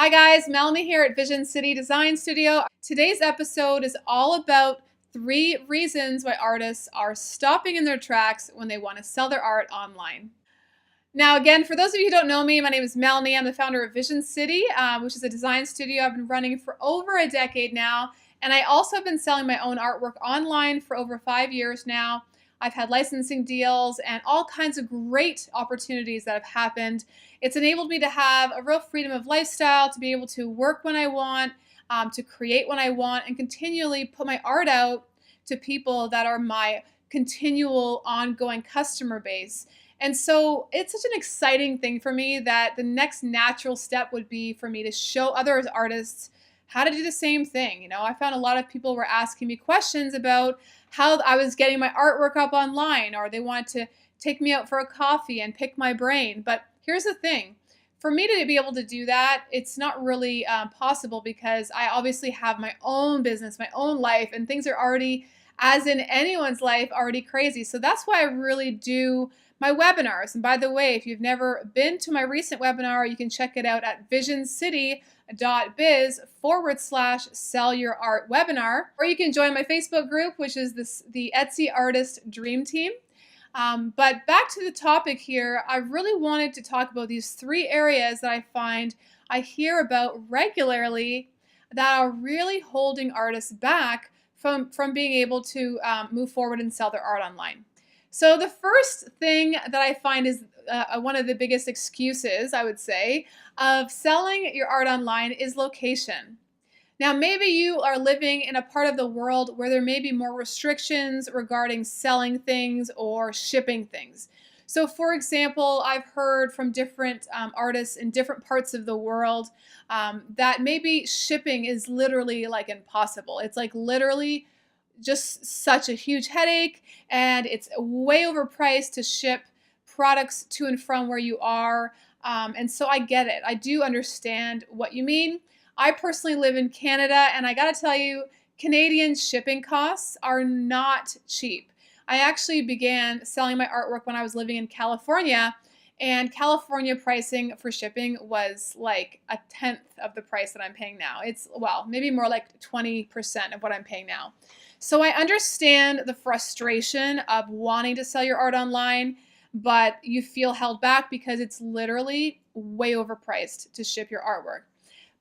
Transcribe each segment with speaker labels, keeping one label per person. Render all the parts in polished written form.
Speaker 1: Hi guys, Melanie here at Vision City Design Studio. Today's episode is all about 3 reasons why artists are stopping in their tracks when they want to sell their art online. Now, again, for those of you who don't know me, my name is Melanie. I'm the founder of Vision City, which is a design studio I've been running for over a decade now. And I also have been selling my own artwork online for over 5 years now. I've had licensing deals and all kinds of great opportunities that have happened. It's enabled me to have a real freedom of lifestyle, to be able to work when I want, to create when I want, and continually put my art out to people that are my continual ongoing customer base. And so it's such an exciting thing for me that the next natural step would be for me to show other artists how to do the same thing. I found a lot of people were asking me questions about how I was getting my artwork up online, or they wanted to take me out for a coffee and pick my brain. But here's the thing. For me to be able to do that, it's not really possible because I obviously have my own business, my own life, and things are already, as in anyone's life, already crazy. So that's why I really do my webinars. And by the way, if you've never been to my recent webinar, you can check it out at visioncity.biz/Sell Your Art Webinar. Or you can join my Facebook group, which is the Etsy Artist Dream Team. But back to the topic here, I really wanted to talk about these 3 areas that I find I hear about regularly that are really holding artists back from being able to move forward and sell their art online. So the first thing that I find is one of the biggest excuses, I would say, of selling your art online is location. Now, maybe you are living in a part of the world where there may be more restrictions regarding selling things or shipping things. So, for example, I've heard from different artists in different parts of the world that maybe shipping is literally like impossible. It's like literally just such a huge headache, and it's way overpriced to ship products to and from where you are. And so I get it. I do understand what you mean. I personally live in Canada, and I got to tell you, Canadian shipping costs are not cheap. I actually began selling my artwork when I was living in California, and California pricing for shipping was like a tenth of the price that I'm paying now. It's, well, maybe more like 20% of what I'm paying now. So I understand the frustration of wanting to sell your art online, but you feel held back because it's literally way overpriced to ship your artwork.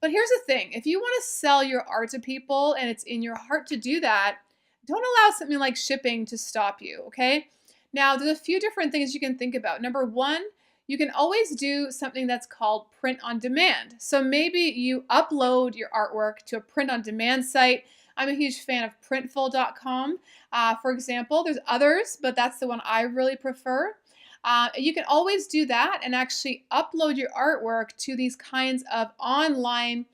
Speaker 1: But here's the thing. If you want to sell your art to people and it's in your heart to do that, don't allow something like shipping to stop you, okay? Now, there's a few different things you can think about. Number one, you can always do something that's called print on demand. So maybe you upload your artwork to a print on demand site. I'm a huge fan of Printful.com, for example. There's others, but that's the one I really prefer. You can always do that and actually upload your artwork to these kinds of online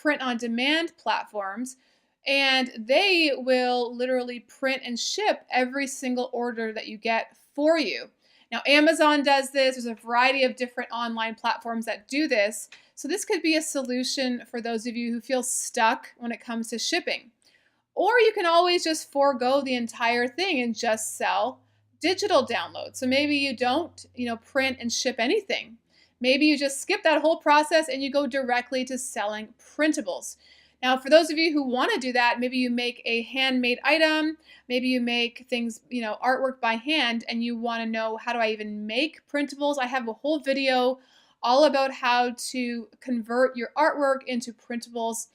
Speaker 1: print-on-demand platforms, and they will literally print and ship every single order that you get for you. Now, Amazon does this. There's a variety of different online platforms that do this. So this could be a solution for those of you who feel stuck when it comes to shipping. Or you can always just forego the entire thing and just sell digital downloads. So maybe you don't, print and ship anything. Maybe you just skip that whole process and you go directly to selling printables. Now, for those of you who want to do that, maybe you make a handmade item, maybe you make things, artwork by hand, and you want to know, how do I even make printables? I have a whole video all about how to convert your artwork into printables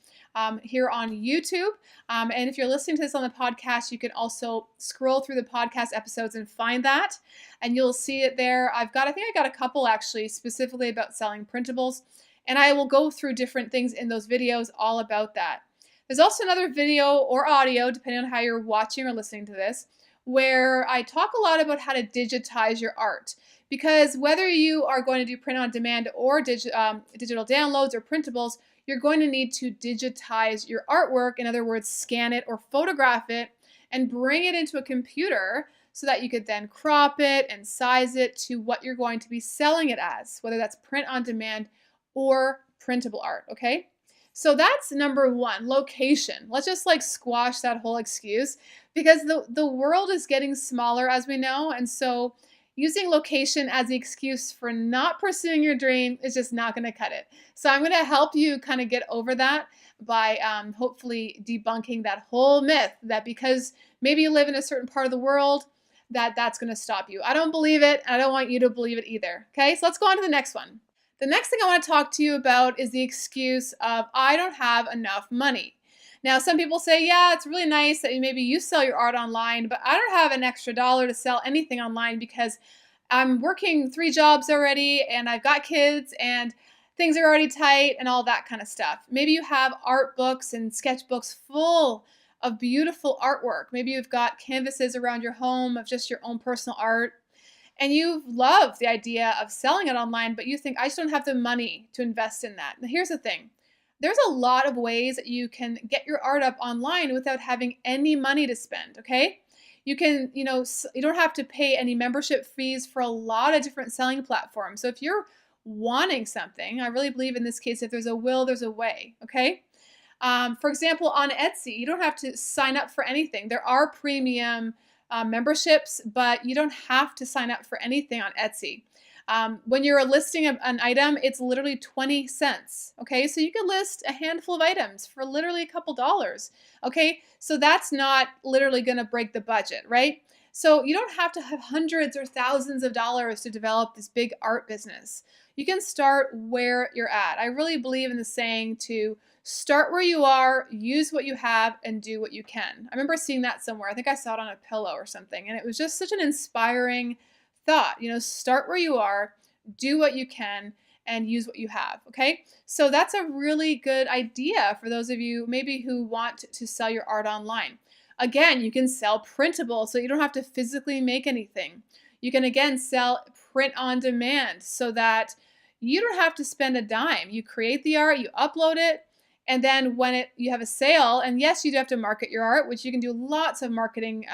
Speaker 1: here on YouTube. And if you're listening to this on the podcast, you can also scroll through the podcast episodes and find that, and you'll see it there. I think I got a couple actually specifically about selling printables, and I will go through different things in those videos all about that. There's also another video or audio, depending on how you're watching or listening to this, where I talk a lot about how to digitize your art. Because whether you are going to do print on demand or digital downloads or printables, you're going to need to digitize your artwork. In other words, scan it or photograph it and bring it into a computer so that you could then crop it and size it to what you're going to be selling it as, whether that's print on demand or printable art, okay? So that's number one, location. Let's just squash that whole excuse, because the world is getting smaller, as we know. And so, using location as the excuse for not pursuing your dream is just not going to cut it. So I'm going to help you kind of get over that by hopefully debunking that whole myth that because maybe you live in a certain part of the world, that's going to stop you. I don't believe it, and I don't want you to believe it either. Okay, so let's go on to the next one. The next thing I want to talk to you about is the excuse of I don't have enough money. Now, some people say, yeah, it's really nice that maybe you sell your art online, but I don't have an extra dollar to sell anything online because I'm working 3 jobs already and I've got kids and things are already tight and all that kind of stuff. Maybe you have art books and sketchbooks full of beautiful artwork. Maybe you've got canvases around your home of just your own personal art. And you love the idea of selling it online, but you think, I just don't have the money to invest in that. Now, here's the thing. There's a lot of ways that you can get your art up online without having any money to spend, okay? You can, you don't have to pay any membership fees for a lot of different selling platforms. So if you're wanting something, I really believe in this case, if there's a will, there's a way, okay? For example, on Etsy, you don't have to sign up for anything. There are premium memberships, but you don't have to sign up for anything on Etsy. When you're listing an item, it's literally 20 cents. Okay, so you can list a handful of items for literally a couple dollars. Okay, so that's not literally going to break the budget, right? So you don't have to have hundreds or thousands of dollars to develop this big art business. You can start where you're at. I really believe in the saying to start where you are, use what you have, and do what you can. I remember seeing that somewhere. I think I saw it on a pillow or something, and it was just such an inspiring thought. Start where you are, do what you can, and use what you have, okay? So that's a really good idea for those of you maybe who want to sell your art online. Again, you can sell printable, so you don't have to physically make anything. You can, again, sell print on demand so that you don't have to spend a dime. You create the art, you upload it, and then when you have a sale, and yes, you do have to market your art, which you can do lots of marketing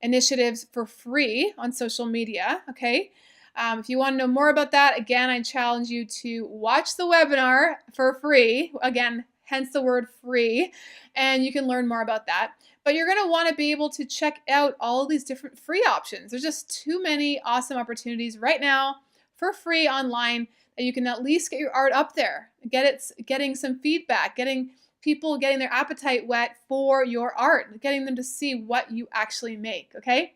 Speaker 1: initiatives for free on social media, okay? If you want to know more about that, again, I challenge you to watch the webinar for free. Again, hence the word free, and you can learn more about that. But you're going to want to be able to check out all of these different free options. There's just too many awesome opportunities right now for free online that you can at least get your art up there, getting some feedback, getting people getting their appetite wet for your art, getting them to see what you actually make, okay?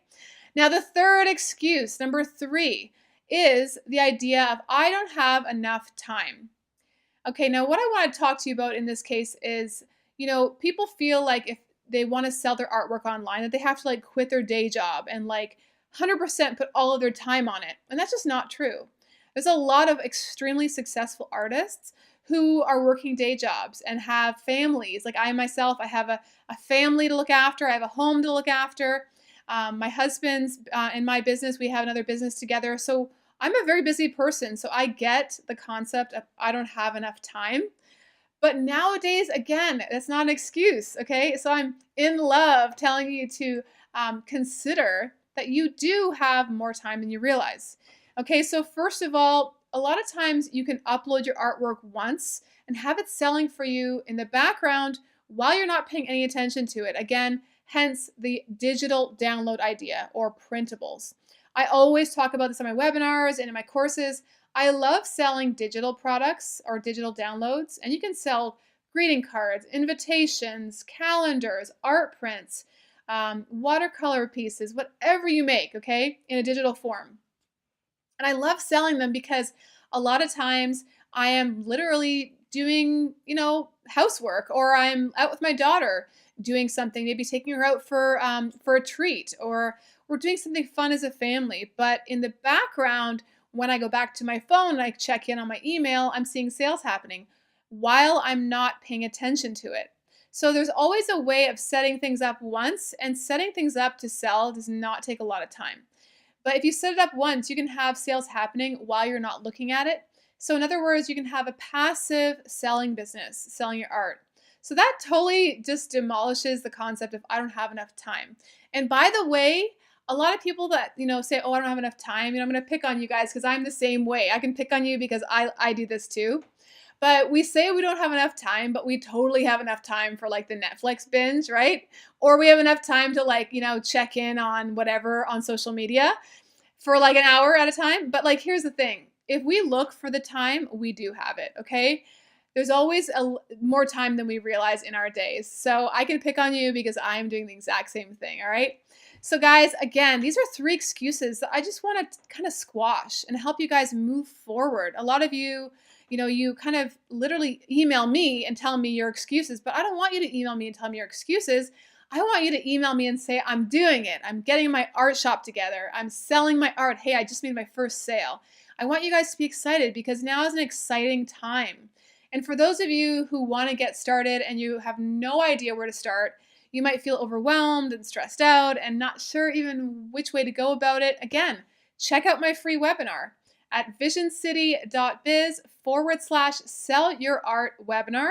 Speaker 1: Now, the third excuse, number 3, is the idea of I don't have enough time. Okay, now what I want to talk to you about in this case is, people feel like if they want to sell their artwork online that they have to quit their day job and 100% put all of their time on it. And that's just not true. There's a lot of extremely successful artists who are working day jobs and have families. Like I myself, I have a family to look after. I have a home to look after. My husband's in my business. We have another business together. So I'm a very busy person. So I get the concept of I don't have enough time. But nowadays, again, that's not an excuse, okay? So I'm in love telling you to consider that you do have more time than you realize. Okay, so first of all, a lot of times you can upload your artwork once and have it selling for you in the background while you're not paying any attention to it. Again, hence the digital download idea or printables. I always talk about this on my webinars and in my courses. I love selling digital products or digital downloads, and you can sell greeting cards, invitations, calendars, art prints, watercolor pieces, whatever you make, okay, in a digital form. And I love selling them because a lot of times I am literally doing, housework, or I'm out with my daughter doing something, maybe taking her out for a treat, or we're doing something fun as a family. But in the background, when I go back to my phone and I check in on my email, I'm seeing sales happening while I'm not paying attention to it. So there's always a way of setting things up once, and setting things up to sell does not take a lot of time. But if you set it up once, you can have sales happening while you're not looking at it. So in other words, you can have a passive selling business, selling your art. So that totally just demolishes the concept of I don't have enough time. And by the way, a lot of people that, say, oh, I don't have enough time, I'm going to pick on you guys because I'm the same way. I can pick on you because I do this too. But we say we don't have enough time, but we totally have enough time for the Netflix binge, right? Or we have enough time to check in on whatever on social media. for like an hour at a time. But like, here's the thing. If we look for the time, we do have it, okay? There's always more time than we realize in our days. So I can pick on you because I'm doing the exact same thing, all right? So guys, again, these are 3 excuses that I just want to kind of squash and help you guys move forward. A lot of you, you kind of literally email me and tell me your excuses, but I don't want you to email me and tell me your excuses. I want you to email me and say, I'm doing it. I'm getting my art shop together. I'm selling my art. Hey, I just made my first sale. I want you guys to be excited because now is an exciting time. And for those of you who want to get started and you have no idea where to start, you might feel overwhelmed and stressed out and not sure even which way to go about it. Again, check out my free webinar at visioncity.biz/sell your art webinar.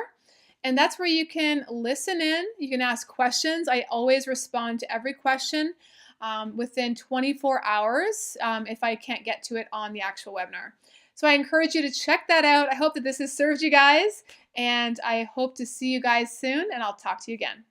Speaker 1: And that's where you can listen in. You can ask questions. I always respond to every question within 24 hours if I can't get to it on the actual webinar. So I encourage you to check that out. I hope that this has served you guys, and I hope to see you guys soon, and I'll talk to you again.